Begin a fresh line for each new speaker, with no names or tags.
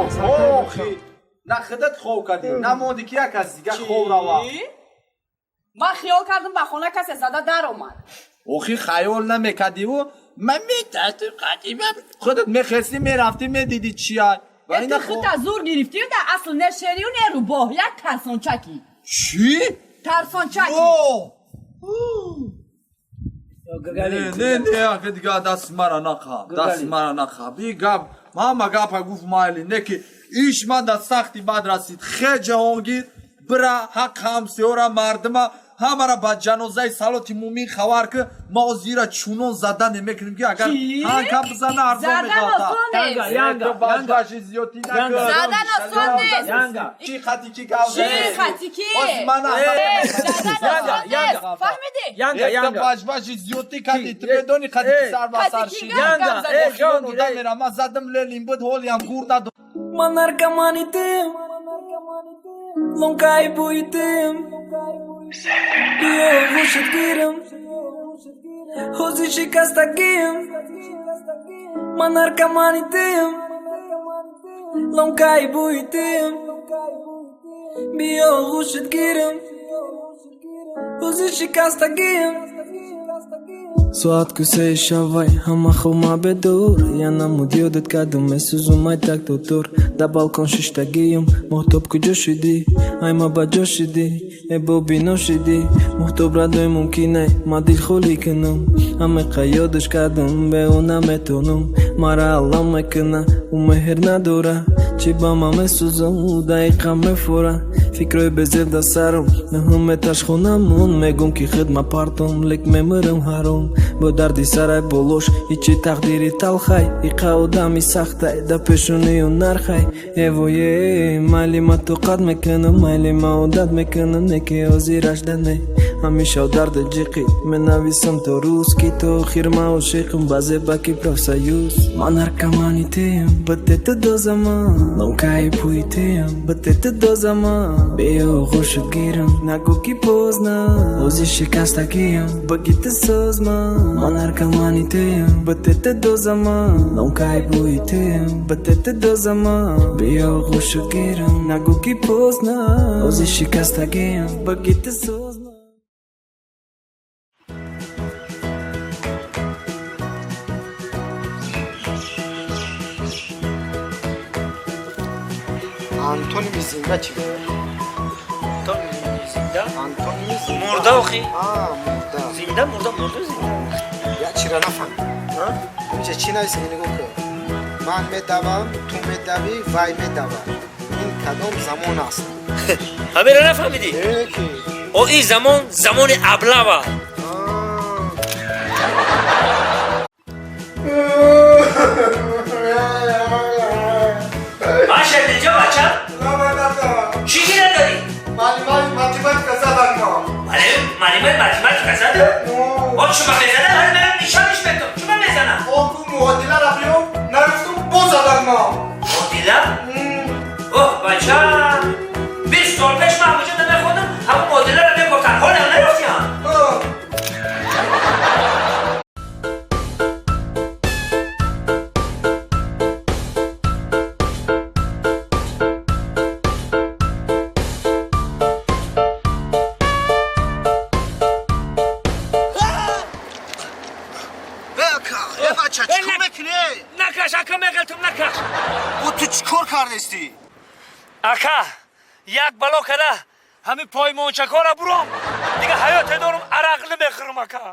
اوخی نه خودت خوب کردی نه مودی که یک از دیگه خوب روا
من خیال کردم به خونه کسی زده در اومد
اوخی خیال نمیکردی و من میترسیم قدیمه خودت میخستی میرفتی میدیدی چی های
تو خود از زور گرفتی و در اصل نشری و نروباه یک ترسانچکی
چی؟
ترسانچکی
نه که دیگه دست مرا نخوا بی گپ همه گپ گفت مایلی نه که ایش من در سختی بد رسید خیلی جهانگیر برا حق همسیورا مردمه همه را با جنازه سالات مومین خبر که ما زیرا چونون زدن نمیکنیم که اگر هنگام بزنه ارزان میخواتا
زدن
باشی زیادی نکن
زدن آسان نیست
چی خطی کی گوزه
چی خطی کی
زدن
آسان نیست فهمیدی؟
باشی زیادی کدی تو بدونی خطی کی سر با سر شی من زدم لیلیم بود هولیم گور ندو
من narcomanitym Ląkaj bujtym Biją uszyd girem Chodzę się kastakiem Man narcomanitym Ląkaj bujtym Biją uszyd girem Chodzę się kastakiem ساعت کوسه شوای همه خوما به دور یا نمود یادت کردم سوزم ای تک دکتر در بالکن ششتگیم محتاب کجا شدی ای ما بجا شدی ای بابینا شدی محتاب ردای ممکنه ما دل خولی کنم همه قیادش کردم به اونم اتونم مرا علام میکنه و مهر نداره چی با ما مسوزم و دقیقا میفوره فکرای بزرگ در سرم نه همه تشخونمون میگم که خدمه پارتم لک میمرم هرم با دردی سرای بولوش هیچی تقدیری تلخای ایقا آدمی سختای در پیشونی و نرخای ایویه مالی ما تو قد میکنم مالی ما عادت میکنم نکی آزیرش دنه همیشه درد جیقی من نویسم تو روز کی تو خیر ما و شیخم بازه باکی پروفسایوز من narcomanitym بده تو دو زمان لونکای پویتیم بده تو دو زمان بیو خوشت گیرم نگو کی پوزنا اوزی شکستگیم بگیت سازمان من narcomanitym بده تو دو زمان لونکای پویتیم بده تو دو زمان بیو خوشت گیرم نگو کی پوزنا اوزی شکستگیم بگیت سازمان
Antoni mi zinde çi?
Antoni zinde?
Antoni mi zinde?
Murda oxi.
Murda.
Zinde murda zinde.
Ya çira nafam.
Ha?
Önce Çinay seni goku. Man medavam, tu medavi, vay medava. این کدام زمان است؟
همه را نفهمیدی؟
کی؟
او این زمان ابله‌وه. ماشاءالله اینجا بچه؟ چی گیره داری؟
معلم ماتماتیکا زدن ما.
معلم ماتماتیکا زدن؟ او شما بزنه هر برم نشانش بدم. شما بزنه؟
Oku muadile rapıyor. Nereftum boz adam ma.
معادله؟ اوه بچه 20 سال پیش من وجود نمیخوندم همون معادله رو نگفتن حال هم نرفتی هم نکش اکا میگلتم نکش
Bu tu çikor kardeşti.
اکا یک بلا کده همین پای مونچکا را برام دیگه حیات دارم عرق نمیخورم اکا